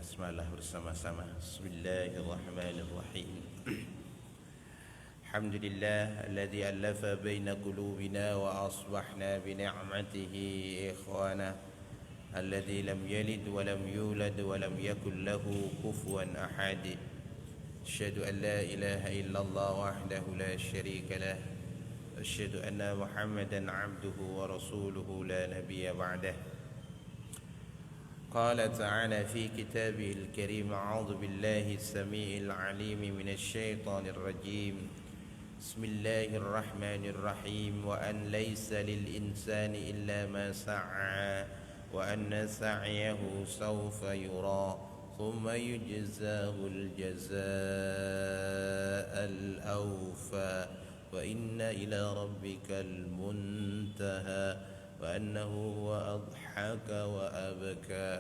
Bismillah bersama-sama. Bismillahirrahmanirrahim. Alhamdulillah alladzi alafa baina qulubina wa asbahna bi ni'matihi ikhwana. Alladzi lam yalid wa lam yulad wa lam yakul lahu kufuwan ahad. Asyhadu an la ilaha illallah wahdahu la syarika lah. Asyhadu anna Muhammadan 'abduhu wa rasuluhu la nabiyya ba'dahu. قال تعالى في كتابه الكريم أعوذ بالله السميع العليم من الشيطان الرجيم بسم الله الرحمن الرحيم وأن ليس للإنسان إلا ما سعى وأن سعيه سوف يرى ثم يجزاه الجزاء الأوفى وإن إلى ربك المنتهى وأنه هو أضحك وأبكى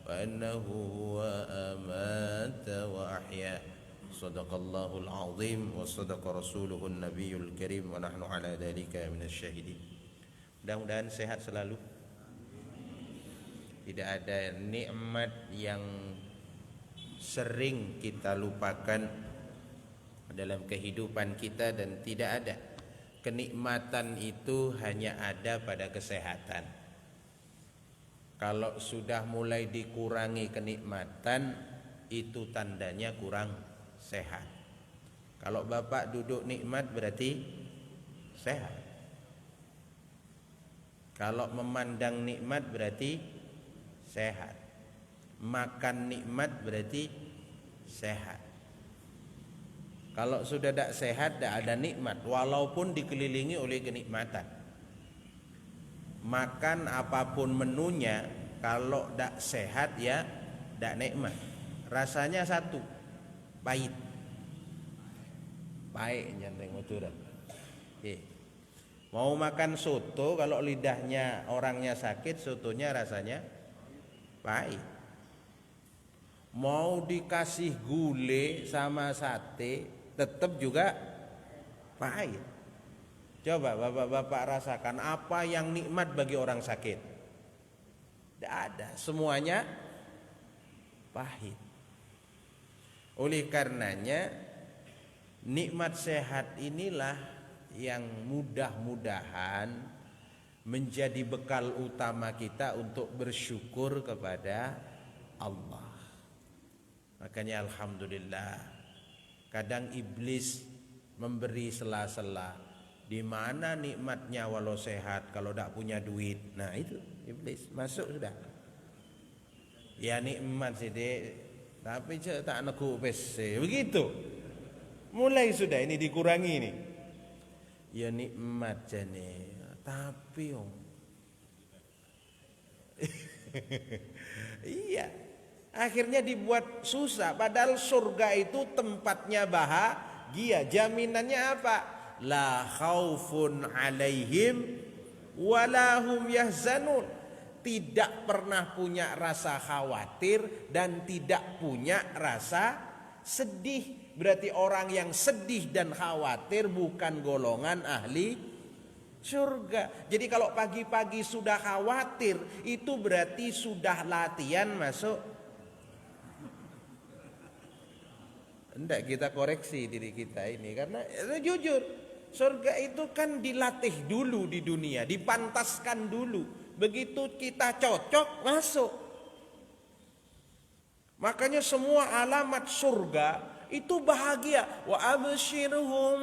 وأنه هو أمات وأحيا صدق الله العظيم وصدق رسوله النبي الكريم ونحن على ذلك من الشاهدين. Mudah-mudahan sehat selalu. Tidak ada nikmat yang sering kita lupakan dalam kehidupan kita, dan tidak ada kenikmatan itu hanya ada pada kesehatan. Kalau sudah mulai dikurangi kenikmatan, itu tandanya kurang sehat. Kalau bapak duduk nikmat berarti sehat. Kalau memandang nikmat berarti sehat. Makan nikmat berarti sehat. Kalau sudah tidak sehat, tidak ada nikmat, walaupun dikelilingi oleh kenikmatan. Makan apapun menunya, kalau tidak sehat ya tidak nikmat. Rasanya satu, pahit. Pahit nyanteng muturan. Mau makan soto, kalau lidahnya orangnya sakit, sotonya rasanya pahit. Mau dikasih gulai sama sate, tetap juga pahit. Coba bapak-bapak rasakan apa yang nikmat bagi orang sakit. Tidak ada, semuanya pahit. Oleh karenanya nikmat sehat inilah yang mudah-mudahan menjadi bekal utama kita untuk bersyukur kepada Allah. Makanya alhamdulillah, kadang iblis memberi sela-sela. Di mana nikmatnya walau sehat kalau tidak punya duit. Nah itu iblis masuk sudah. Ya nikmat sih dek, tapi tak naku pese. Begitu. Mulai sudah ini dikurangi nih. Ya nikmat jane, tapi iya. Akhirnya dibuat susah. Padahal surga itu tempatnya bahagia. Jaminannya apa? La khaufun alaihim walahum yahzanun. Tidak pernah punya rasa khawatir dan tidak punya rasa sedih. Berarti orang yang sedih dan khawatir bukan golongan ahli surga. Jadi kalau pagi-pagi sudah khawatir, itu berarti sudah latihan masuk. Hendak kita koreksi diri kita ini, karena jujur surga itu kan dilatih dulu di dunia, dipantaskan dulu. Begitu kita cocok masuk. Makanya semua alamat surga itu bahagia. Wa absyirhum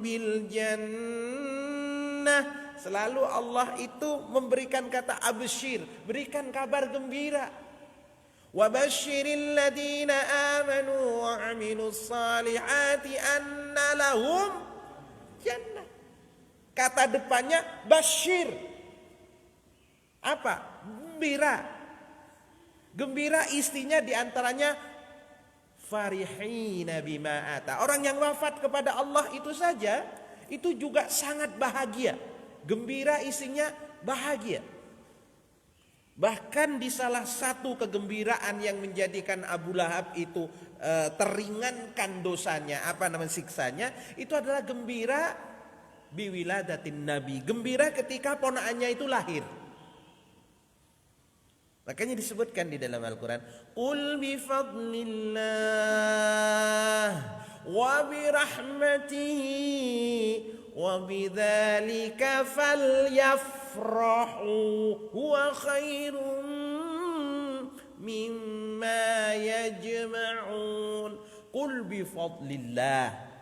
bil jannah. Selalu Allah itu memberikan kata absyir, berikan kabar gembira. Wa basyiril ladina amanu wa 'amilus salihati anna lahum jannah. Kata depannya basyir. Apa? Gembira. Gembira istinya diantaranya farihina bima ata. Orang yang wafat kepada Allah itu saja, itu juga sangat bahagia. Gembira isinya bahagia. Bahkan di salah satu kegembiraan yang menjadikan Abu Lahab itu teringankan dosanya, siksanya, itu adalah gembira biwiladatin Nabi. Gembira ketika ponakannya itu lahir. Makanya disebutkan di dalam Al-Quran, Qul bifadlillah wa birahmatihi wa bidzalika falyafrahu huwa khairum mimma yajma'un. Qul bifadlillah.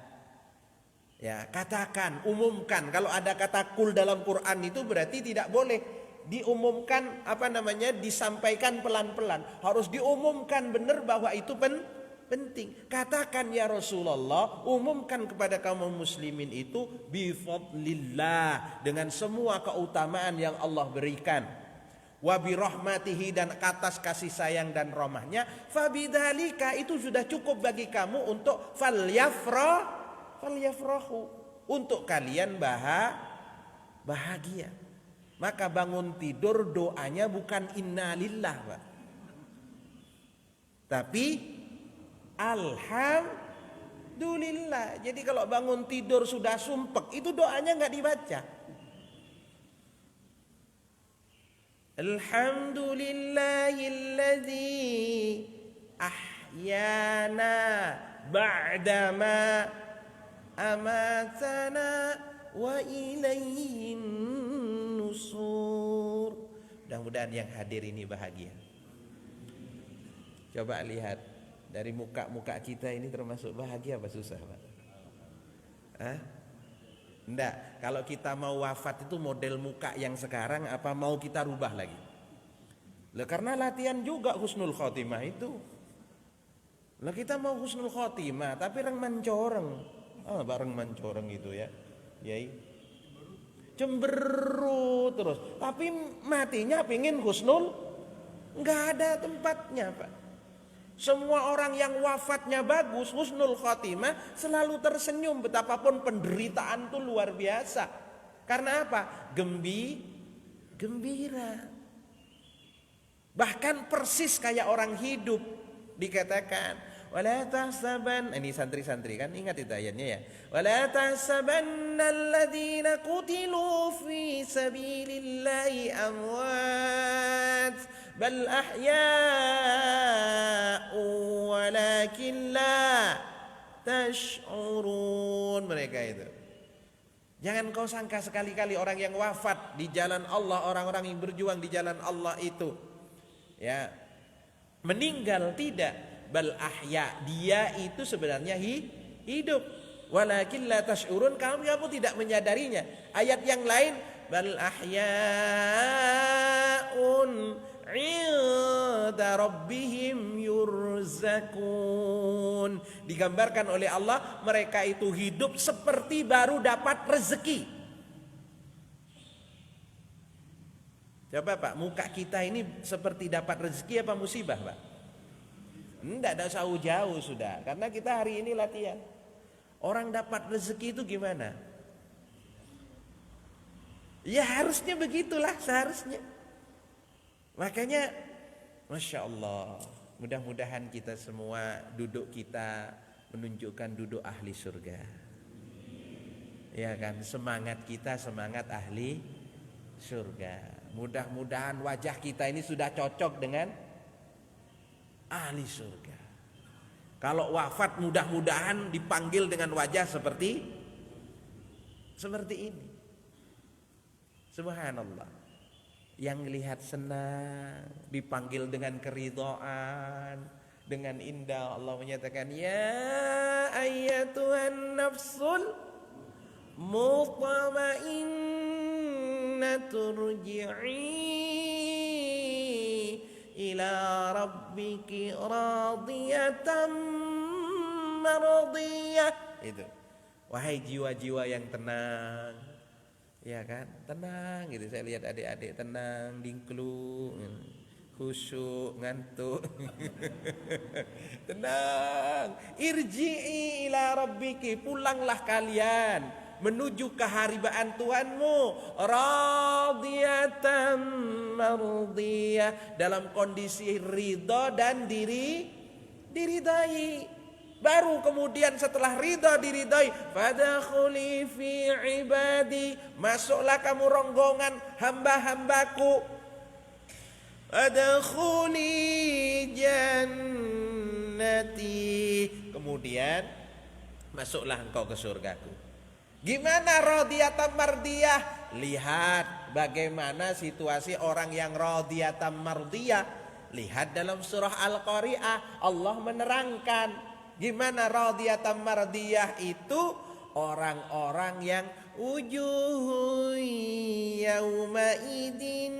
Ya, katakan, umumkan. Kalau ada kata kul dalam Quran itu berarti tidak boleh diumumkan, disampaikan pelan-pelan. Harus diumumkan benar bahwa itu penting. Katakan ya Rasulullah, umumkan kepada kaum muslimin itu bifadlillah, dengan semua keutamaan yang Allah berikan. Wa birahmatihi, dan atas kasih sayang dan rahmahnya. Fabidzalika, itu sudah cukup bagi kamu untuk falyafrahu, untuk kalian bahagia. Maka bangun tidur doanya bukan innalillah, Pak, tapi alhamdulillah. Jadi kalau bangun tidur sudah sumpek, itu doanya nggak dibaca. Alhamdulillahilladzi ahyana ba'dama amatana wa ilayhin nusur. Mudah-mudahan yang hadir ini bahagia. Coba lihat dari muka-muka kita ini, termasuk bahagia apa susah, Pak? Enggak, kalau kita mau wafat itu model muka yang sekarang apa mau kita rubah lagi? Karena latihan juga husnul khotimah itu. Kita mau husnul khotimah tapi reng mencoreng. Bareng mencoreng itu ya. Yai. Cemberut terus, tapi matinya pingin husnul, nggak ada tempatnya, Pak. Semua orang yang wafatnya bagus, husnul khotimah, selalu tersenyum, betapapun penderitaan tuh luar biasa. Karena apa? Gembira. Bahkan persis kayak orang hidup. Dikatakan, wala tahsaban, ini santri-santri kan ingat itu ayatnya ya. Wala tahsabanna alladzina qutilu fi sabilillahi amwat bal ahya'u walakin la tash'urun. Mereka itu, jangan kau sangka sekali-kali orang yang wafat di jalan Allah, orang-orang yang berjuang di jalan Allah itu ya meninggal, tidak. Bal ahya, dia itu sebenarnya hidup. Walakin la tash'urun, kamu tidak menyadarinya. Ayat yang lain, bal ahya'un 'inda rabbihim yurzakun. Digambarkan oleh Allah, mereka itu hidup seperti baru dapat rezeki. Coba Pak, muka kita ini seperti dapat rezeki apa musibah, Pak? Enggak ada jauh sudah, karena kita hari ini latihan. Orang dapat rezeki itu gimana? Ya harusnya begitulah, seharusnya. Makanya Masya Allah, mudah-mudahan kita semua duduk kita menunjukkan duduk ahli surga. Ya kan, semangat kita semangat ahli surga. Mudah-mudahan wajah kita ini sudah cocok dengan ahli surga. Kalau wafat mudah-mudahan dipanggil dengan wajah seperti ini. Subhanallah. Yang lihat senang, dipanggil dengan keridhaan, dengan indah. Allah menyatakan, ya ayyatuhan nafsul mutmainnah turji'i ila rabbiki radiyatan mardiyah. Itu, wahai jiwa-jiwa yang tenang, ya kan, tenang gitu. Saya lihat adik-adik tenang, dingklu, khusyuk, ngantuk. Tenang. Irji'i ila rabbiki, pulanglah kalian menuju keharibaan Tuhanmu, radiyatan mardiyah, dalam kondisi ridha dan diridai. Baru kemudian setelah ridha diridai, fadkhuli fi ibadi, masuklah kamu ronggongan hamba-hambaku. Adkhuli jannati. Kemudian masuklah engkau ke surgaku. Gimana radiyatan mardiyah? Lihat bagaimana situasi orang yang radiyatan mardiyah. Lihat dalam surah Al-Qari'ah, Allah menerangkan gimana radiyatan mardiyah itu orang-orang yang wujuhun yauma idin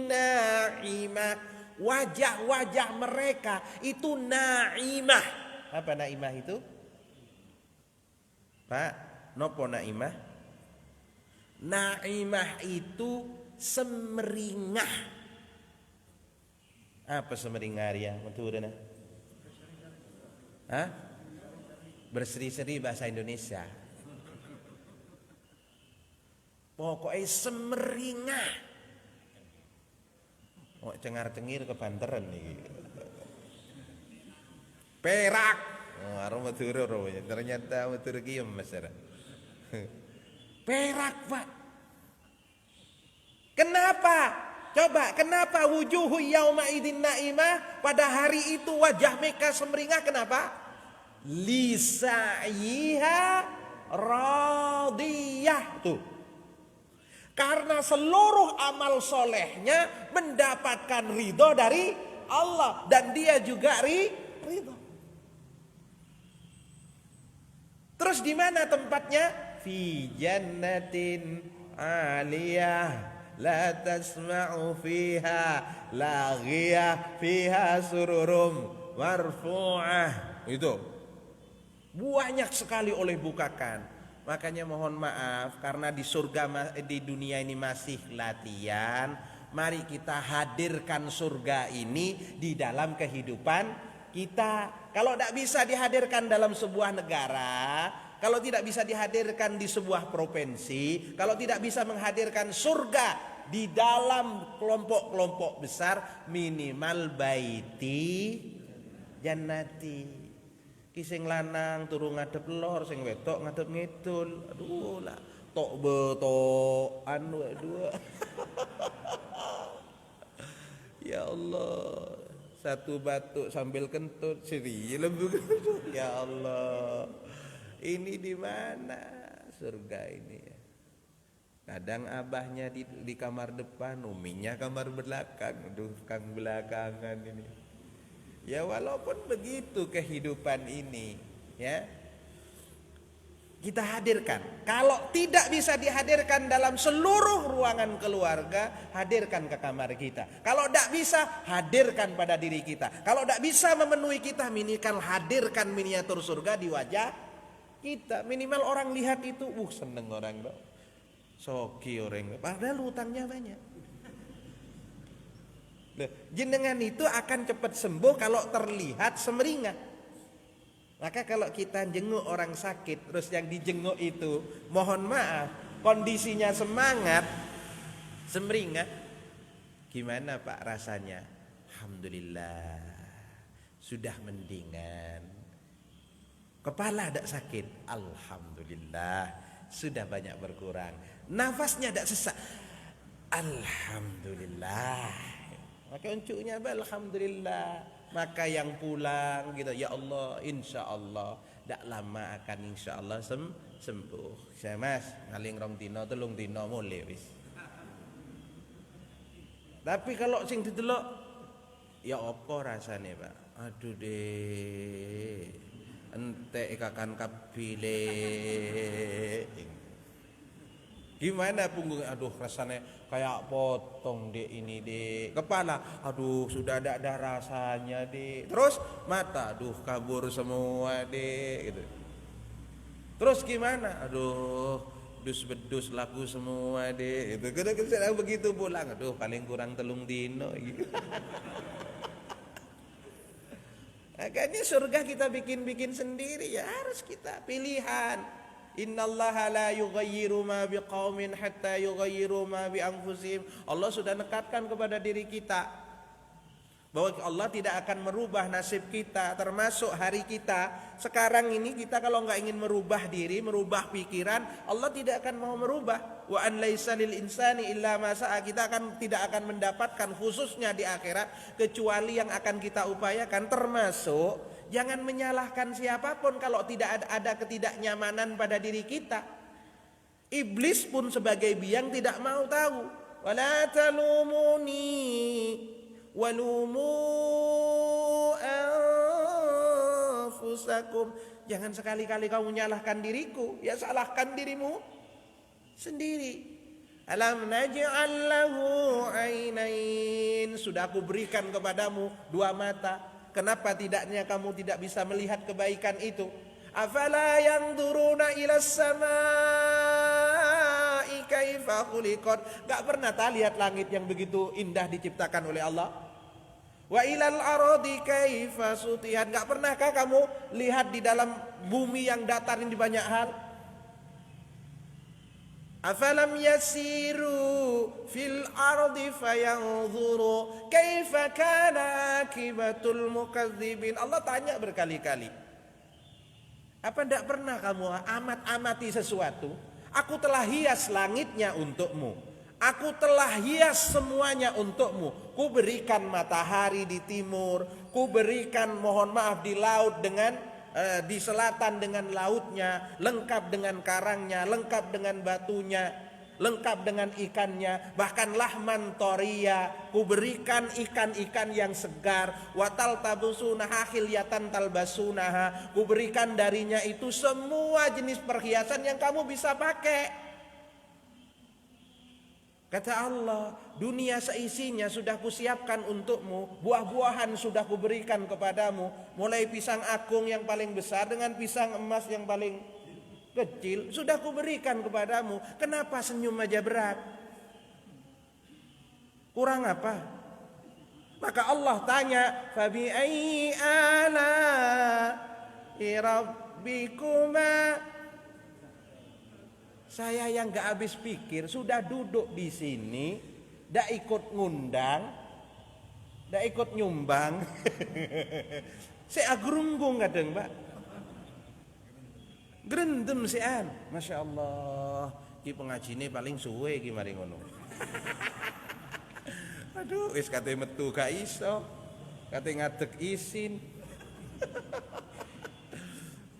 na'imah. Wajah-wajah mereka itu na'imah. Apa na'imah itu? Pak, nopo na'imah? Na'imah itu semeringah. Apa semeringah ya? Menturun. Hah? Berseri-seri bahasa Indonesia. Pokoknya semeringah. Oh, cengar-cengir kebanteran nih. Perak. Oh, arung Madura rupanya. Ternyata Madura kiam masyarakat. Perak, Pak. Kenapa? Coba, kenapa wujuhu yauma idin na'imah? Pada hari itu wajah mereka semeringah, kenapa? Lisaiha radiyah. Tuh. Karena seluruh amal solehnya mendapatkan ridho dari Allah. Dan dia juga ridho. Terus di mana tempatnya? Fi jannatin aliyah. La tasma'u fiha laghiyah fiha sururum marfu'ah. Itu banyak sekali oleh bukakan. Makanya mohon maaf karena di surga, di dunia ini masih latihan. Mari kita hadirkan surga ini di dalam kehidupan kita. Kalau tidak bisa dihadirkan dalam sebuah negara, kalau tidak bisa dihadirkan di sebuah provinsi, kalau tidak bisa menghadirkan surga di dalam kelompok-kelompok besar, minimal baiti jannati. Kising lanang turu ngadep lor, sing wedok ngadep ngidul. Aduh lah, tok betokan dua. Ya Allah, satu batuk sambil kentut, seri lembu. Ya Allah. Ini di mana surga ini ya? Kadang abahnya di kamar depan, uminya kamar belakang. Aduh, kang belakangan ini. Ya walaupun begitu kehidupan ini, ya kita hadirkan. Kalau tidak bisa dihadirkan dalam seluruh ruangan keluarga, hadirkan ke kamar kita. Kalau tidak bisa, hadirkan pada diri kita. Kalau tidak bisa memenuhi kita, minimal hadirkan miniatur surga di wajah kita. Minimal orang lihat itu, seneng orang dong. Soki orang, padahal hutangnya banyak. Jenengan itu akan cepat sembuh kalau terlihat semeringah. Maka kalau kita jenguk orang sakit, terus yang dijenguk itu, mohon maaf, kondisinya semangat, semeringah, gimana Pak rasanya? Alhamdulillah, sudah mendingan. Kepala tidak sakit, alhamdulillah, sudah banyak berkurang. Nafasnya tidak sesak, alhamdulillah. Maka uncuknya alhamdulillah. Maka yang pulang gitu, ya Allah, insya Allah tidak lama akan insya Allah sembuh. Saya mas ngaling rong dino telung dino mulai wis. Tapi kalau sing didelok, ya apa rasanya Pak? Aduh deh, ente kakan kabile. Gimana punggung? Aduh rasanya kayak potong deh ini deh. Kepala, aduh sudah ada rasanya deh. Terus mata, aduh kabur semua deh gitu. Terus gimana? Aduh dus-bedus laku semua deh. Itu kita begitu pulang. Aduh paling kurang telung dino gitu. Makanya surga kita bikin-bikin sendiri, ya harus kita pilihan. Innallaha la yughayyiru ma biqaumin hatta yughayyiru ma bi anfusihim. Allah sudah nekatkan kepada diri kita bahwa Allah tidak akan merubah nasib kita, termasuk hari kita. Sekarang ini kita kalau nggak ingin merubah diri, merubah pikiran, Allah tidak akan mau merubah. Wa an laisa lil insani illa ma sa'a. Kita tidak akan mendapatkan khususnya di akhirat kecuali yang akan kita upayakan, termasuk jangan menyalahkan siapapun kalau tidak ada ketidaknyamanan pada diri kita. Iblis pun sebagai biang tidak mau tahu. Wala talumuni walumu anfusakum. Jangan sekali-kali kamu menyalahkan diriku, ya salahkan dirimu sendiri. Alam naj'al lahu ainain. Sudah aku berikan kepadamu dua mata. Kenapa tidaknya kamu tidak bisa melihat kebaikan itu? Afala yanzuruna ilas samai kaifa khuliqat. Gak pernah lihat langit yang begitu indah diciptakan oleh Allah? Wa ilal ardi kaifa sutihat. Gak pernahkah kamu lihat di dalam bumi yang datar ini banyak hal? Afalam yasiru fil ardi fayanzuru kaifa kana akibatul mukadzibin. Allah tanya berkali-kali. Apa tidak pernah kamu amati sesuatu? Aku telah hias langitnya untukmu. Aku telah hias semuanya untukmu. Ku berikan matahari di timur, ku berikan mohon maaf di laut dengan di selatan dengan lautnya, lengkap dengan karangnya, lengkap dengan batunya, lengkap dengan ikannya, bahkan lahman toria, ku berikan ikan-ikan yang segar, watal tabusunaha khilyatan talbasunaha, ku berikan darinya itu semua jenis perhiasan yang kamu bisa pakai. Kata Allah, dunia seisinya sudah kusiapkan untukmu, buah-buahan sudah kuberikan kepadamu, mulai pisang agung yang paling besar dengan pisang emas yang paling kecil, sudah kuberikan kepadamu. Kenapa senyum aja berat? Kurang apa? Maka Allah tanya, fabi ayyi ala'i rabbikuma. Saya yang gak habis pikir sudah duduk di sini, gak ikut ngundang, gak ikut nyumbang. Saya agrunggung kadang, Pak. Gerendem sean, masya Allah. Ki pengaji ini paling suwe ki mari ngono. Aduh, wis kate metu gak iso, kate ngadeg isin.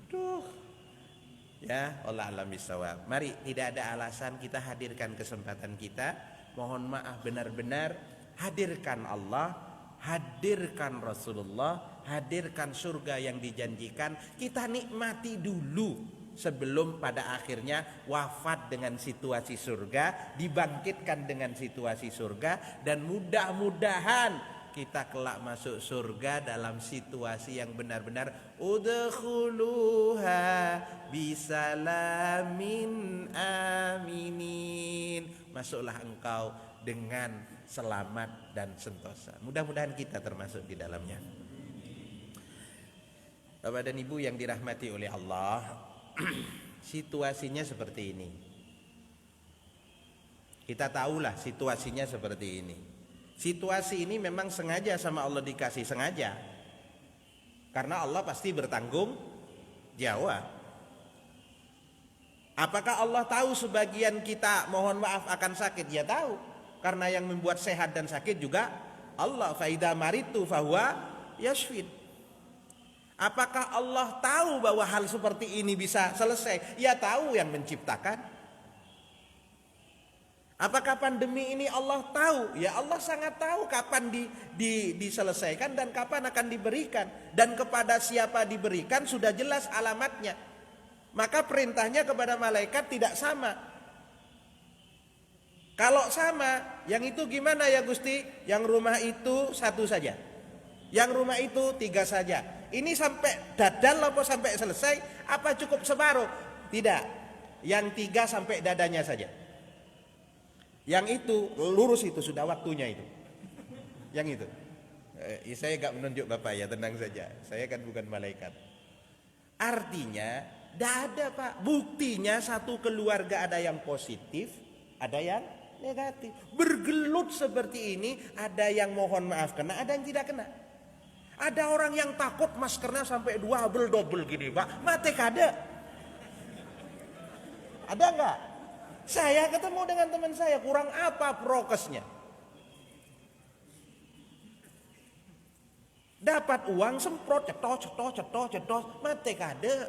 Duh. Ya, Allah alam bisawab. Mari, tidak ada alasan kita hadirkan kesempatan kita. Mohon maaf benar-benar hadirkan Allah, hadirkan Rasulullah, hadirkan surga yang dijanjikan. Kita nikmati dulu sebelum pada akhirnya wafat dengan situasi surga, dibangkitkan dengan situasi surga, dan mudah-mudahan kita kelak masuk surga dalam situasi yang benar-benar udkhuluha bisalamin aminin. Masuklah engkau dengan selamat dan sentosa. Mudah-mudahan kita termasuk di dalamnya. Bapak dan Ibu yang dirahmati oleh Allah, situasinya seperti ini. Kita tahulah situasinya seperti ini. Situasi ini memang sengaja sama Allah dikasih, sengaja. Karena Allah pasti bertanggung jawab. Apakah Allah tahu sebagian kita mohon maaf akan sakit? Ya tahu. Karena yang membuat sehat dan sakit juga Allah. Faida maritu fahuwa yashfin. Apakah Allah tahu bahwa hal seperti ini bisa selesai? Ya tahu, yang menciptakan. Apakah pandemi ini Allah tahu? Ya Allah sangat tahu kapan diselesaikan dan kapan akan diberikan. Dan kepada siapa diberikan sudah jelas alamatnya. Maka perintahnya kepada malaikat tidak sama. Kalau sama, yang itu gimana ya Gusti? Yang rumah itu satu saja, yang rumah itu 3 saja. Ini sampai dadal apa sampai selesai? Apa cukup separuh? Tidak, yang 3 sampai dadanya saja. Yang itu lurus, itu sudah waktunya itu. Yang itu saya gak menunjuk Bapak ya, tenang saja. Saya kan bukan malaikat. Artinya tidak ada Pak. Buktinya satu keluarga ada yang positif, ada yang negatif. Bergelut seperti ini, ada yang mohon maaf kena, ada yang tidak kena. Ada orang yang takut maskernya sampai double gini, Pak. Mate kada. Ada nggak? Saya ketemu dengan teman saya, kurang apa prokesnya? Dapat uang semprot, cetos, mate kada.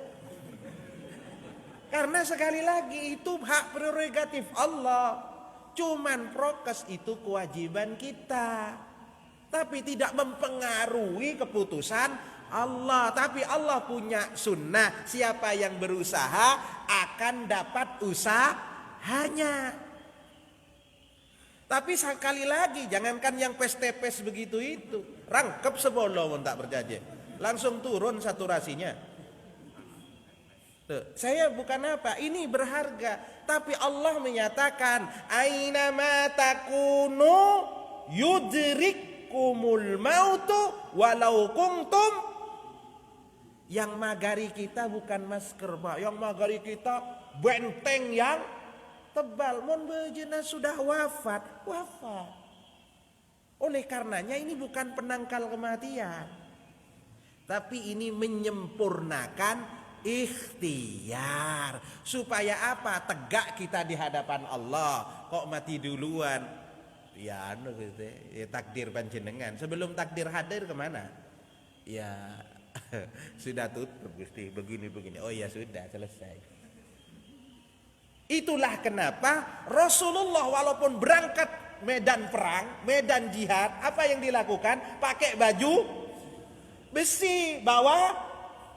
Karena sekali lagi itu hak prerogatif Allah. Cuman prokes itu kewajiban kita. Tapi tidak mempengaruhi keputusan Allah. Tapi Allah punya sunnah. Siapa yang berusaha akan dapat usahanya. Tapi sekali lagi, jangankan yang pes-tepes begitu itu. Rangkep sebolo tak berjanji. Langsung turun saturasinya. Tuh, saya bukan apa, ini berharga. Tapi Allah menyatakan, aina ma takunu yudrikumul mautu walau kuntum. Yang magari kita bukan masker, Pak. Yang magari kita benteng yang tebal. Mon bejena sudah wafat. Oleh karenanya ini bukan penangkal kematian. Tapi ini menyempurnakan ikhtiar. Supaya apa? Tegak kita di hadapan Allah. Kok mati duluan? Ya, takdir panjenengan. Sebelum takdir hadir kemana? Ya, sudah tutup Gusti. Begini. Oh ya sudah, selesai. Itulah kenapa Rasulullah walaupun berangkat medan perang, medan jihad, apa yang dilakukan? Pakai baju besi, bawa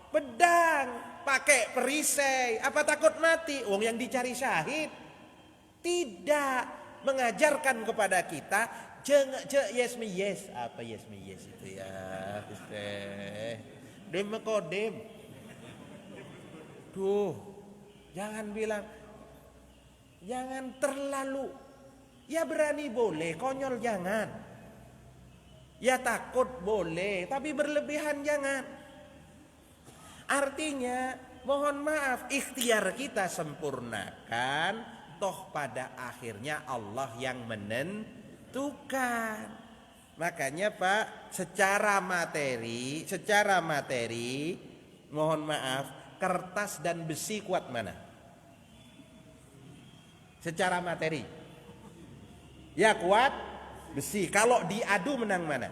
pedang, pakai perisai. Apa takut mati? Wong yang dicari syahid. Tidak, mengajarkan kepada kita yes me yes. Apa yes me yes itu ya? Dem mekodem. Tuh, jangan bilang, jangan terlalu. Ya berani boleh, konyol jangan. Ya takut boleh, tapi berlebihan jangan. Artinya, mohon maaf, ikhtiar kita sempurnakan, toh pada akhirnya Allah yang menentukan. Makanya Pak, secara materi, mohon maaf, kertas dan besi kuat mana? Secara materi, ya kuat besi. Kalau diadu menang mana?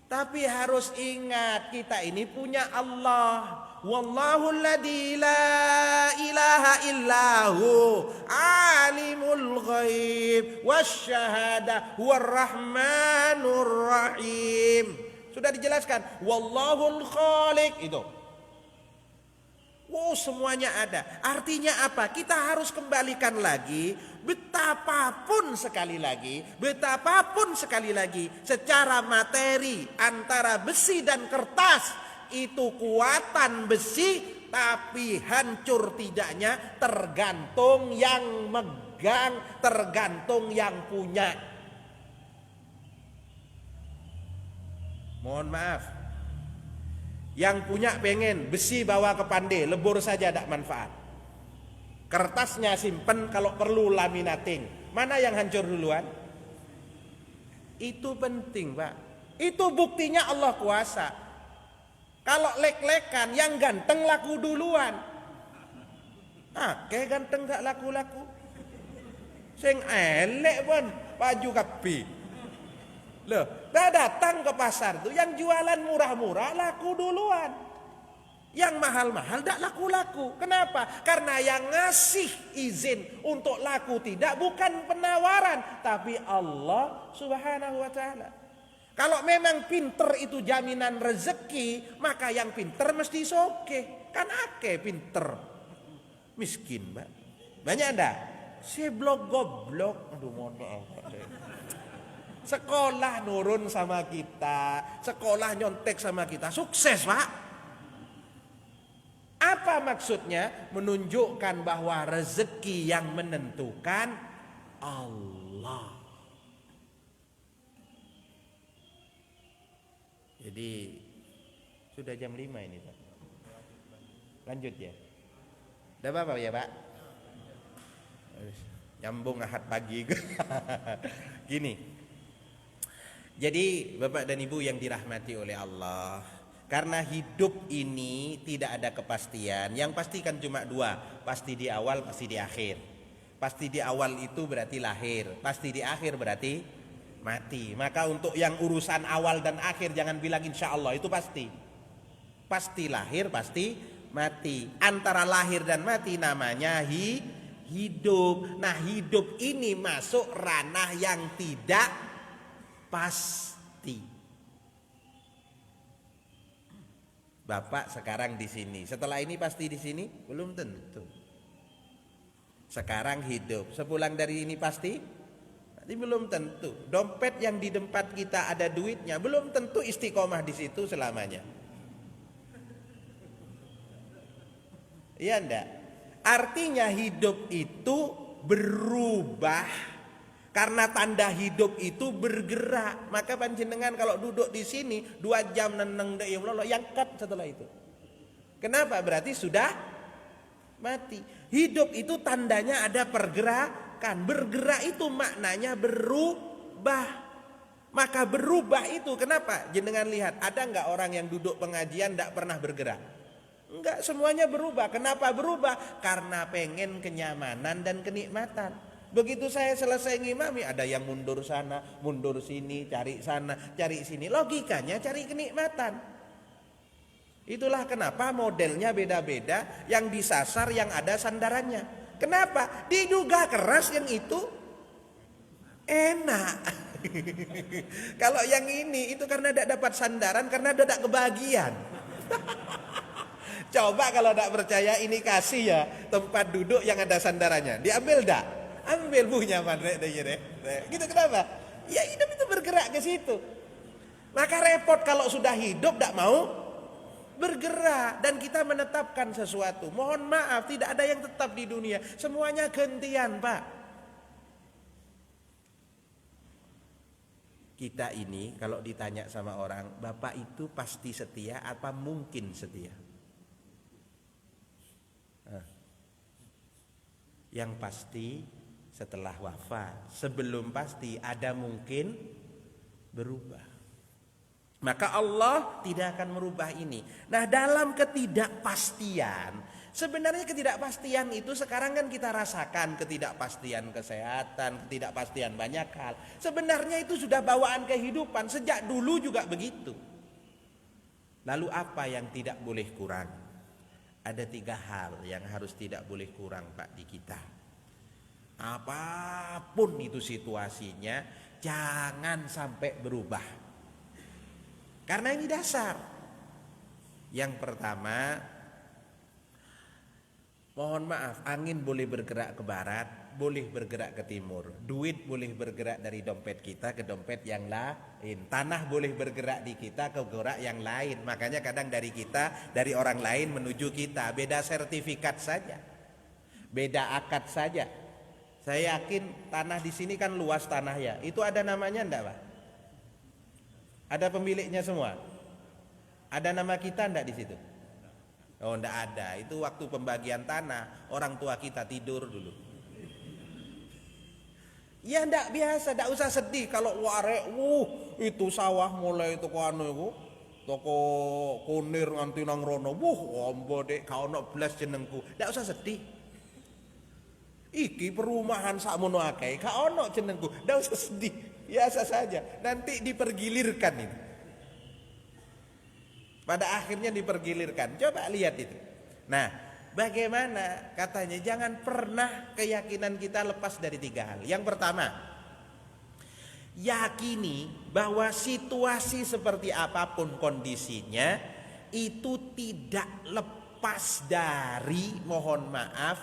Tapi harus ingat, kita ini punya Allah. Wallahu alladzi la ilaha illahu alimul ghaib wasyahada huwar rahmanur rahim. Sudah dijelaskan, wallahul khaliq itu. Wow, semuanya ada. Artinya apa? Kita harus kembalikan lagi, betapapun sekali lagi, secara materi antara besi dan kertas itu kuatan besi, tapi hancur tidaknya tergantung yang megang, tergantung yang punya. Mohon maaf, yang punya pengen besi bawa ke pandai, lebur saja tak manfaat. Kertasnya simpen, kalau perlu laminating. Mana yang hancur duluan? Itu penting, Pak. Itu buktinya Allah kuasa. Kalau lek-lekan, yang ganteng laku duluan. Kayak ganteng gak laku-laku. Sing elek pun baju kapi. Loh, datang ke pasar tuh, yang jualan murah-murah laku duluan. Yang mahal-mahal gak laku-laku. Kenapa? Karena yang ngasih izin untuk laku tidak bukan penawaran, tapi Allah Subhanahu wa ta'ala. Kalau memang pinter itu jaminan rezeki, maka yang pinter mesti soke. Kan ake pinter, miskin, Mbak. Banyak enggak? Seblok goblok. Aduh, mohon maaf. Sekolah nurun sama kita, sekolah nyontek sama kita, sukses, Pak. Apa maksudnya? Menunjukkan bahwa rezeki yang menentukan Allah. Jadi sudah jam 5 ini, Pak. Lanjut ya. Udah apa ya, Pak? Nyambung Ahad pagi. Gini. Jadi Bapak dan Ibu yang dirahmati oleh Allah, karena hidup ini tidak ada kepastian. Yang pasti kan cuma dua, pasti di awal, pasti di akhir. Pasti di awal itu berarti lahir, pasti di akhir berarti mati. Maka untuk yang urusan awal dan akhir jangan bilang insya Allah, itu pasti. Pasti lahir, pasti mati. Antara lahir dan mati namanya hidup. Nah, hidup ini masuk ranah yang tidak pasti. Bapak sekarang di sini, setelah ini pasti di sini? Belum tentu. Sekarang hidup, sepulang dari ini pasti? Tapi belum tentu. Dompet yang di tempat kita ada duitnya, belum tentu istiqomah di situ selamanya. Iya enggak? Artinya hidup itu berubah. Karena tanda hidup itu bergerak. Maka panjenengan kalau duduk di sini 2 jam neneng dek yang cut setelah itu. Kenapa? Berarti sudah mati. Hidup itu tandanya ada pergerakan. Bergerak itu maknanya berubah. Maka berubah itu kenapa? Jenengan lihat, ada enggak orang yang duduk pengajian enggak pernah bergerak? Enggak, semuanya berubah. Kenapa berubah? Karena pengen kenyamanan dan kenikmatan. Begitu saya selesai ngimami, ada yang mundur sana, mundur sini, cari sana, cari sini. Logikanya cari kenikmatan. Itulah kenapa modelnya beda-beda, yang disasar yang ada sandarannya. Kenapa? Diduga keras yang itu enak. Kalau yang ini itu karena tidak dapat sandaran, karena tidak kebahagiaan. Coba kalau tidak percaya, ini kasih ya tempat duduk yang ada sandarannya. Diambil dak? Ambil buhnya mandek deh. Gitu kenapa? Ya hidup itu bergerak ke situ. Maka repot kalau sudah hidup tidak mau bergerak, dan kita menetapkan sesuatu. Mohon maaf, tidak ada yang tetap di dunia. Semuanya gantian, Pak. Kita ini kalau ditanya sama orang, Bapak itu pasti setia apa mungkin setia? Yang pasti setelah wafat. Sebelum pasti ada mungkin berubah. Maka Allah tidak akan merubah ini. Nah, dalam ketidakpastian, sebenarnya ketidakpastian itu sekarang kan kita rasakan, ketidakpastian kesehatan, ketidakpastian banyak hal. Sebenarnya itu sudah bawaan kehidupan, sejak dulu juga begitu. Lalu apa yang tidak boleh kurang? Ada 3 hal yang harus tidak boleh kurang, Pak, di kita. Apapun itu situasinya, jangan sampai berubah. Karena ini dasar. Yang pertama, mohon maaf, angin boleh bergerak ke barat, boleh bergerak ke timur. Duit boleh bergerak dari dompet kita ke dompet yang lain. Tanah boleh bergerak di kita ke gerak yang lain. Makanya kadang dari kita, dari orang lain menuju kita. Beda sertifikat saja. Beda akad saja. Saya yakin tanah di sini kan luas tanah ya. Itu ada namanya enggak, Pak? Ada pemiliknya semua? Ada nama kita enggak di situ? Oh, enggak ada. Itu waktu pembagian tanah, orang tua kita tidur dulu. Ya enggak biasa, enggak usah sedih kalau warek, itu sawah mulai itu anu iku. Toko kunir nganti nang rono. Ombo dek kau ono belas jenengku. Enggak usah sedih. Iki perumahan sakmono akeh, kau ono jenengku. Enggak usah sedih. Biasa saja, nanti dipergilirkan ini. Pada akhirnya dipergilirkan. Coba lihat itu. Nah, bagaimana katanya jangan pernah keyakinan kita lepas dari 3 hal. Yang pertama, yakini bahwa situasi seperti apapun kondisinya itu tidak lepas dari, mohon maaf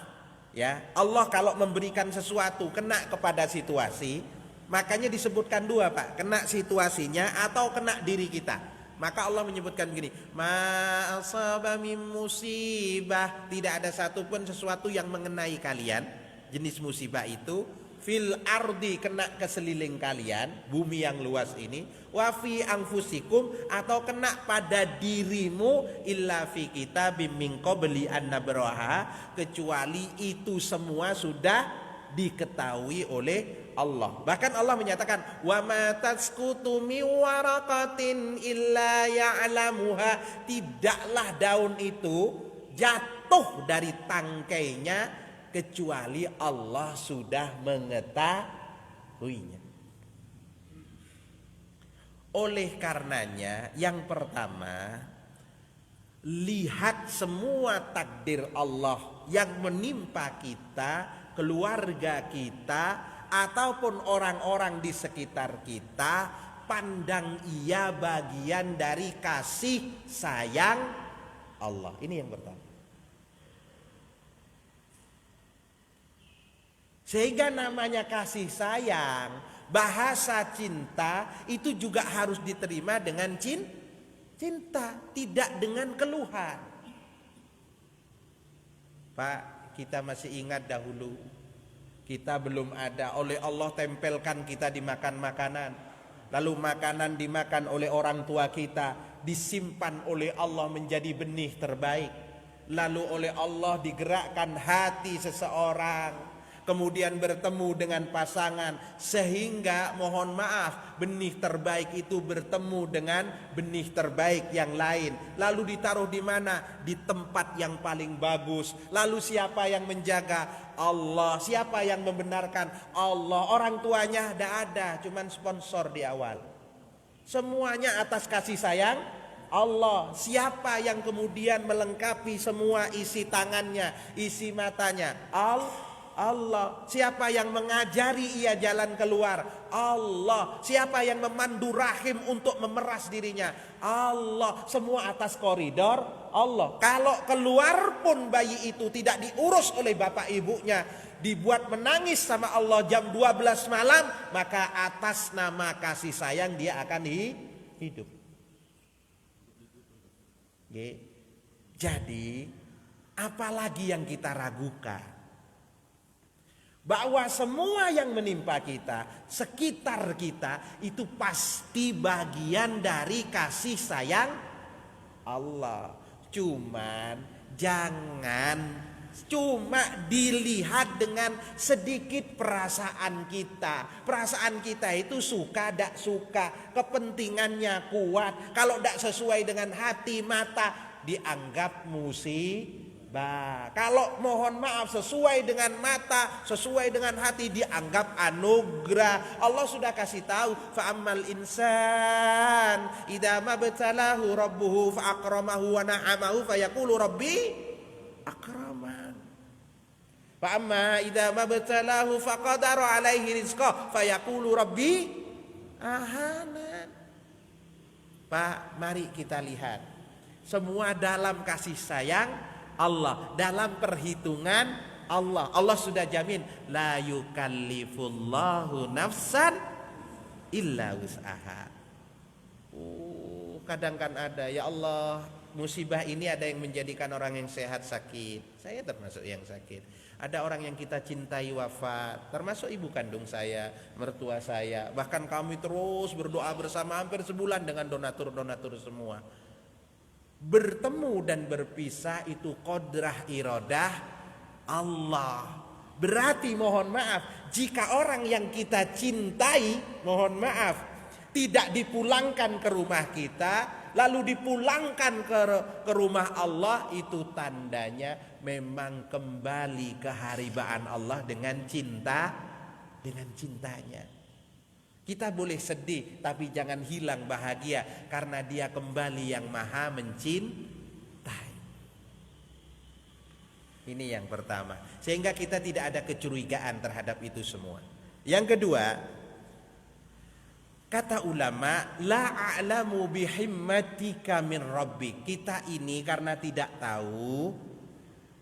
ya, Allah kalau memberikan sesuatu kena kepada situasi. Makanya disebutkan 2, Pak, kena situasinya atau kena diri kita. Maka Allah menyebutkan begini, ma asaba min musibah, tidak ada satupun sesuatu yang mengenai kalian. Jenis musibah itu fil ardi, kena ke seliling kalian, bumi yang luas ini, wa fi anfusikum, atau kena pada dirimu, illa fi kitabim min qabli an nabraha, kecuali itu semua sudah diketahui oleh Allah. Bahkan Allah menyatakan, wa ma tasqutu min waraqatin illa ya'lamuha. Tidaklah daun itu jatuh dari tangkainya kecuali Allah sudah mengetahuinya. Oleh karenanya, yang pertama, lihat semua takdir Allah yang menimpa kita, keluarga kita, ataupun orang-orang di sekitar kita, pandang ia bagian dari kasih sayang Allah. Ini yang pertama. Sehingga namanya kasih sayang, bahasa cinta itu juga harus diterima dengan cinta, tidak dengan keluhan. Pak, kita masih ingat dahulu, kita belum ada, oleh Allah tempelkan kita dimakan makanan. Lalu makanan dimakan oleh orang tua kita, disimpan oleh Allah menjadi benih terbaik. Lalu oleh Allah digerakkan hati seseorang, kemudian bertemu dengan pasangan, sehingga mohon maaf benih terbaik itu bertemu dengan benih terbaik yang lain. Lalu ditaruh di mana? Di tempat yang paling bagus. Lalu siapa yang menjaga? Allah. Siapa yang membenarkan? Allah. Orang tuanya tidak ada, cuman sponsor di awal. Semuanya atas kasih sayang Allah. Siapa yang kemudian melengkapi semua isi tangannya, isi matanya? Allah. Siapa yang mengajari ia jalan keluar? Allah. Siapa yang memandu rahim untuk memeras dirinya? Allah. Semua atas koridor Allah. Kalau keluar pun bayi itu tidak diurus oleh bapak ibunya, dibuat menangis sama Allah jam 12 malam, maka atas nama kasih sayang dia akan hidup. Jadi apalagi yang kita ragukan? Bahwa semua yang menimpa kita, sekitar kita, itu pasti bagian dari kasih sayang Allah. Cuman jangan cuma dilihat dengan sedikit perasaan kita. Perasaan kita itu suka tidak suka, kepentingannya kuat. Kalau tidak sesuai dengan hati mata, dianggap musibah. Kalau mohon maaf sesuai dengan mata, sesuai dengan hati, dianggap anugerah. Allah sudah kasih tahu, fa ammal insan idza mabtalahu rabbuhu fa akramahu wa na'amahu fa yaqulu rabbi akraman. Fa amma idza mabtalahu fa qadara alaihi rizqah fa yaqulu rabbi ahanan. Pak, mari kita lihat semua dalam kasih sayang Allah, dalam perhitungan Allah. Allah sudah jamin, la yukallifullahu nafsan illa wus'aha. Kadang kan ada, ya Allah, musibah ini ada yang menjadikan orang yang sehat sakit. Saya termasuk yang sakit. Ada orang yang kita cintai wafat, termasuk ibu kandung saya, mertua saya. Bahkan kami terus berdoa bersama hampir sebulan dengan donatur-donatur semua. Bertemu dan berpisah itu qadrah iradah Allah. Berarti mohon maaf, jika orang yang kita cintai, mohon maaf, tidak dipulangkan ke rumah kita, lalu dipulangkan ke rumah Allah, itu tandanya memang kembali keharibaan Allah dengan cintanya. Kita boleh sedih, tapi jangan hilang bahagia, karena dia kembali yang maha mencintai. Ini yang pertama. Sehingga kita tidak ada kecurigaan terhadap itu semua. Yang kedua, kata ulama, la a'lamu bihimmatika min rabbik. Kita ini karena tidak tahu,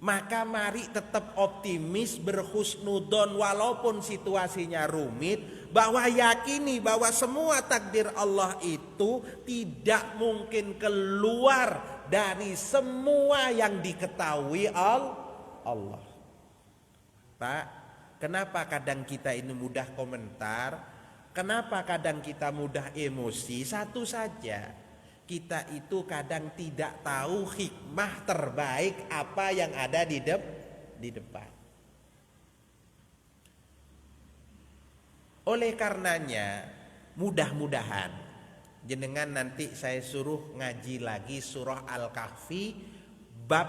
maka mari tetap optimis, berhusnudon walaupun situasinya rumit, bahwa yakini bahwa semua takdir Allah itu tidak mungkin keluar dari semua yang diketahui Allah. Pak, kenapa kadang kita ini mudah komentar? Kenapa kadang kita mudah emosi? Satu saja, kita itu kadang tidak tahu hikmah terbaik apa yang ada di depan. Oleh karenanya, mudah-mudahan jenengan nanti saya suruh ngaji lagi surah Al-Kahfi bab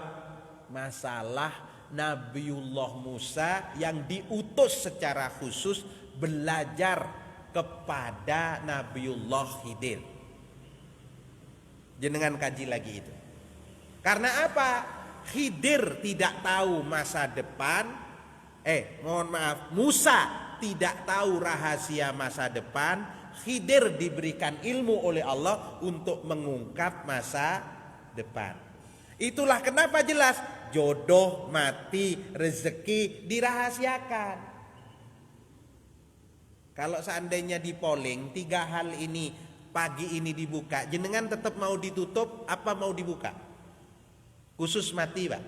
masalah Nabiullah Musa yang diutus secara khusus belajar kepada Nabiullah Khidir. Jenengan kaji lagi itu. Karena apa? Khidir tidak tahu masa depan. Musa tidak tahu rahasia masa depan. Khidir diberikan ilmu oleh Allah untuk mengungkap masa depan. Itulah kenapa jelas jodoh, mati, rezeki dirahasiakan. Kalau seandainya di polling 3 hal ini pagi ini dibuka, jenengan tetap mau ditutup apa mau dibuka? Khusus mati, Pak.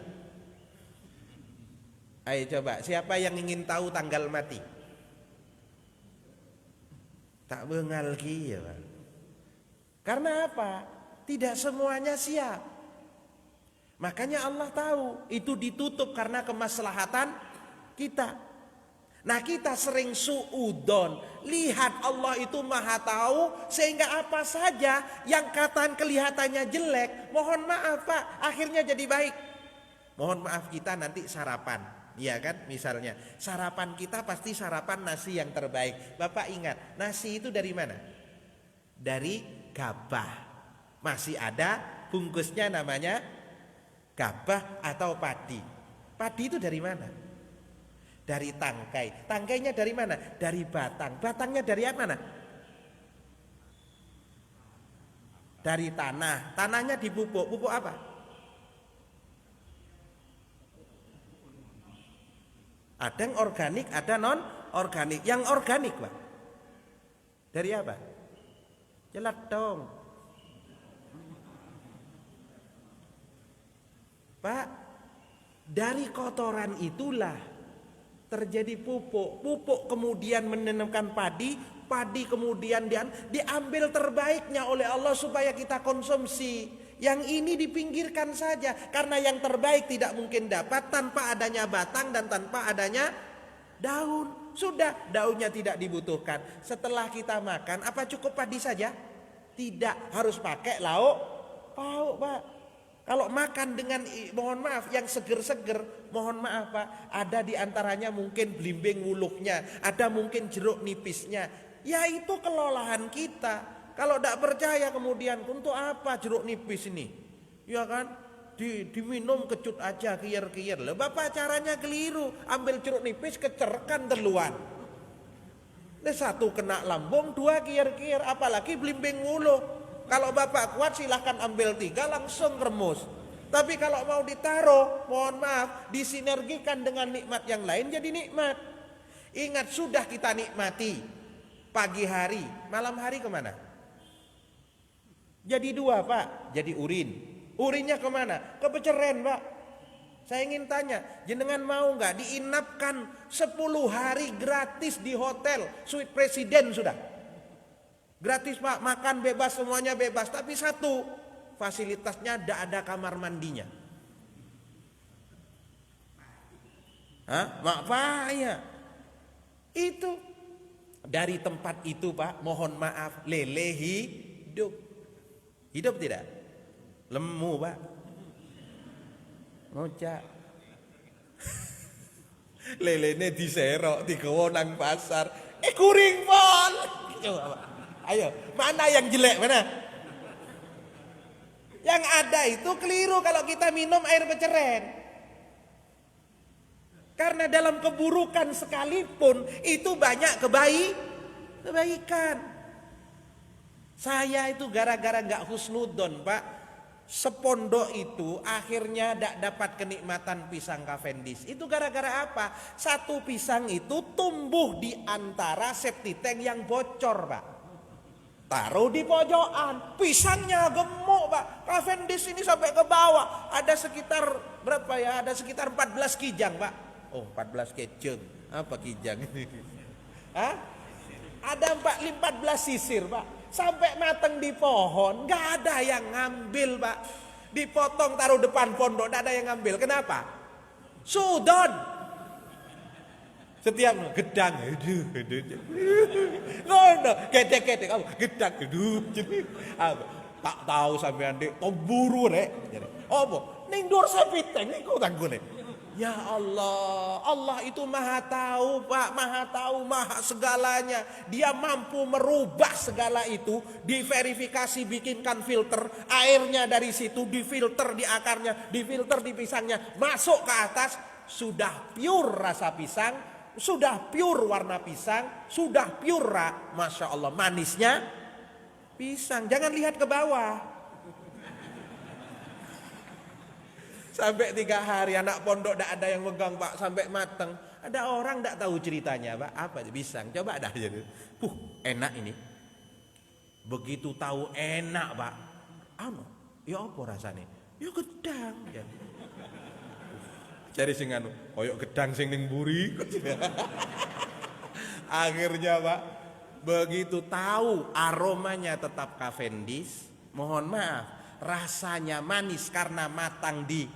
Ayo coba, siapa yang ingin tahu tanggal mati? Tak bengal ki ya, Pak. Karena apa? Tidak semuanya siap. Makanya Allah tahu itu ditutup karena kemaslahatan kita. Nah, kita sering suudon, lihat Allah itu maha tahu sehingga apa saja yang kelihatannya jelek, mohon maaf Pak, akhirnya jadi baik. Mohon maaf kita nanti sarapan, ya kan? Misalnya sarapan kita pasti sarapan nasi yang terbaik. Bapak ingat, nasi itu dari mana? Dari gabah. Masih ada bungkusnya namanya gabah atau padi. Padi itu dari mana? Dari tangkai. Tangkainya dari mana? Dari batang. Batangnya dari mana? Dari tanah. Tanahnya dipupuk. Pupuk apa? Ada yang organik, ada non organik. Yang organik, Pak, dari apa? Jelas dong, Pak. Dari kotoran itulah terjadi pupuk. Pupuk kemudian menanamkan padi. Padi kemudian diambil terbaiknya oleh Allah supaya kita konsumsi. Yang ini dipinggirkan saja karena yang terbaik tidak mungkin dapat tanpa adanya batang dan tanpa adanya daun. Sudah, daunnya tidak dibutuhkan. Setelah kita makan, apa cukup padi saja? Tidak, harus pakai lauk pauk, Pak. Kalau makan dengan, mohon maaf, yang seger-seger, mohon maaf Pak, ada diantaranya mungkin belimbing wuluknya, ada mungkin jeruk nipisnya. Ya itu kelolahan kita. Kalau tidak percaya kemudian, untuk apa jeruk nipis ini? Ya kan, diminum kecut aja, kiyer-kiyer. Loh, Bapak caranya keliru. Ambil jeruk nipis, kecerkan teluan. Ini 1 kena lambung, 2 kiyer-kiyer. Apalagi belimbing wuluk. Kalau Bapak kuat silahkan ambil 3 langsung remus. Tapi kalau mau ditaruh, mohon maaf, disinergikan dengan nikmat yang lain jadi nikmat. Ingat, sudah kita nikmati pagi hari, malam hari kemana? Jadi 2 Pak, jadi urin. Urinnya kemana? Ke peceren Pak. Saya ingin tanya, jenengan mau nggak diinapkan 10 hari gratis di hotel suite presiden sudah? Gratis Pak, makan bebas, semuanya bebas. Tapi satu, fasilitasnya tidak ada kamar mandinya. Mak Pak ya. Itu dari tempat itu Pak, mohon maaf, lele hidup. Hidup tidak? Lemu Pak. Ngocak. Lelene diserok, digawa nang pasar. Kuring pol. Coba Pak. Ayo, mana yang jelek, mana? Yang ada itu keliru kalau kita minum air peceren. Karena dalam keburukan sekalipun itu banyak kebaikan. Saya itu gara-gara gak husnudon Pak, sepondok itu akhirnya tidak dapat kenikmatan pisang Cavendish. Itu gara-gara apa? Satu pisang itu tumbuh di antara septic tank yang bocor Pak. Taruh di pojokan, pisangnya gemuk Pak. Cavendish ini sampai ke bawah. Ada sekitar berapa ya? Ada sekitar 14 kijang Pak. Oh 14 kijang, apa kijang ini? Hah? Ada 14 sisir Pak. Sampai mateng di pohon, nggak ada yang ngambil Pak. Dipotong taruh depan pondok, nggak ada yang ngambil. Kenapa? Sudon. Setiap gedang, ngono, ketek-ketek, gedang, apa? Tak tahu sampean dek, tomburu rek. Apa? Ning dur sapiteng niku tanggone. Ya Allah, Allah itu maha tahu Pak, maha tahu, maha segalanya. Dia mampu merubah segala itu, diverifikasi, bikinkan filter, airnya dari situ, difilter di akarnya, difilter di pisangnya, masuk ke atas, sudah pure rasa pisang, sudah pure warna pisang, sudah pure, Masya Allah, manisnya pisang. Jangan lihat ke bawah. Sampai 3 hari anak pondok tidak ada yang megang Pak, sampai mateng. Ada orang tidak tahu ceritanya Pak, apa pisang, coba dah jadi. Enak ini. Begitu tahu enak Pak, ya apa rasanya? Ya gedang. Ya. Cari sing anu, koyok gedang sing ning mburi. Akhirnya Pak, begitu tahu aromanya tetap Cavendish, mohon maaf, rasanya manis karena matang di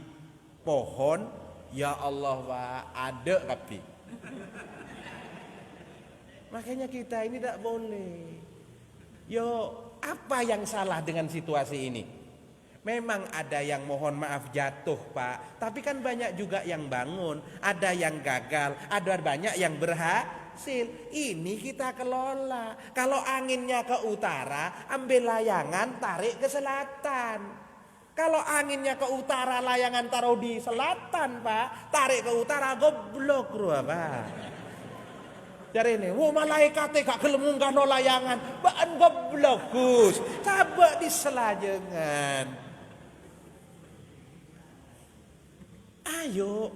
pohon, ya Allah Pak, ada tapi. Makanya kita ini tidak boleh. Yo, apa yang salah dengan situasi ini? Memang ada yang mohon maaf jatuh Pak, tapi kan banyak juga yang bangun, ada yang gagal, ada banyak yang berhasil. Ini kita kelola. Kalau anginnya ke utara, ambil layangan, tarik ke selatan. Kalau anginnya ke utara, layangan taruh di selatan Pak, tarik ke utara, goblok ruah Pak. Jadi ini, malaikatnya gak gelem munggah no layangan, bahan goblok Gus, coba diselajengan. Ayo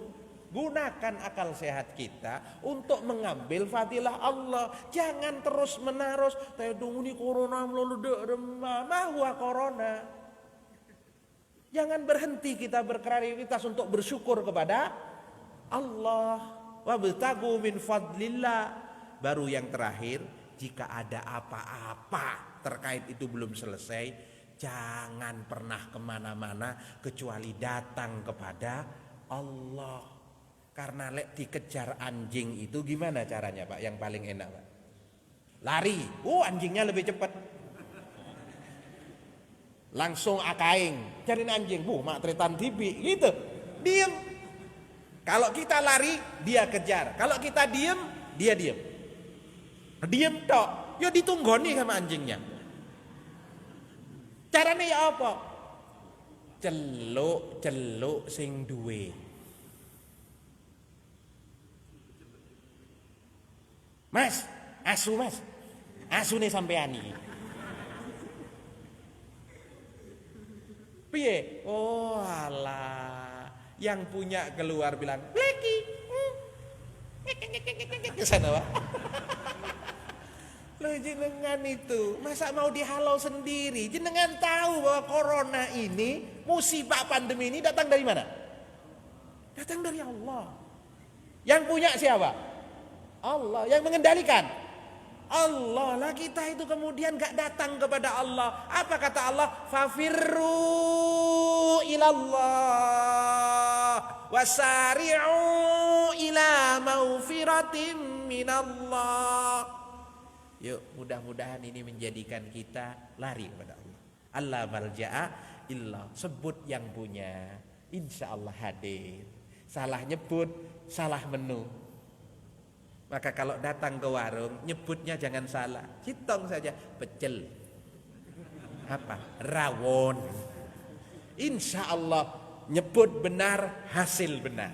gunakan akal sehat kita untuk mengambil fadilah Allah. Jangan terus menerus tedung ini corona melulu remah mahwa corona. Jangan berhenti kita berkreativitas untuk bersyukur kepada Allah. Wabtagu min fadlillah. Baru yang terakhir, jika ada apa-apa terkait itu belum selesai, jangan pernah kemana-mana kecuali datang kepada Allah. Karena lek dikejar anjing itu gimana caranya Pak? Yang paling enak Pak? Lari, anjingnya lebih cepat. Langsung akaing, cariin anjing, mak tretan tibi, gitu. Diem. Kalau kita lari, dia kejar. Kalau kita diem, dia diem. Diem tok, ya ditunggoni sama anjingnya. Caranya ya apa? Celuk sing duwe. Mas, asu nih sampean iki. Piye? Oh alah, yang punya keluar bilang, "Bleki." Ke sana, Pak. Loh jenengan itu, masa mau dihalau sendiri? Jenengan tahu bahwa corona ini, musibah pandemi ini datang dari mana? Datang dari Allah. Yang punya siapa? Allah. Yang mengendalikan Allah. Lah kita itu kemudian gak datang kepada Allah. Apa kata Allah? Fafirru ilallah wasari'u ila maufiratim minallah. Yuk, mudah-mudahan ini menjadikan kita lari kepada Allah. Allah malja'a illa, sebut yang punya, insya Allah hadir. Salah nyebut, salah menu. Maka kalau datang ke warung, nyebutnya jangan salah. Hitong saja, pecel. Apa? Rawon. Insya Allah nyebut benar, hasil benar.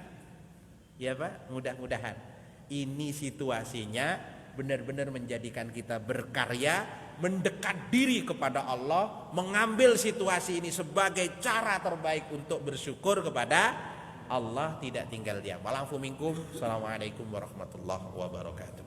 Ya Pak, mudah-mudahan ini situasinya benar-benar menjadikan kita berkarya, mendekat diri kepada Allah, mengambil situasi ini sebagai cara terbaik untuk bersyukur kepada Allah, tidak tinggal diam. Wa'alaikum minkum. Assalamualaikum warahmatullahi wabarakatuh.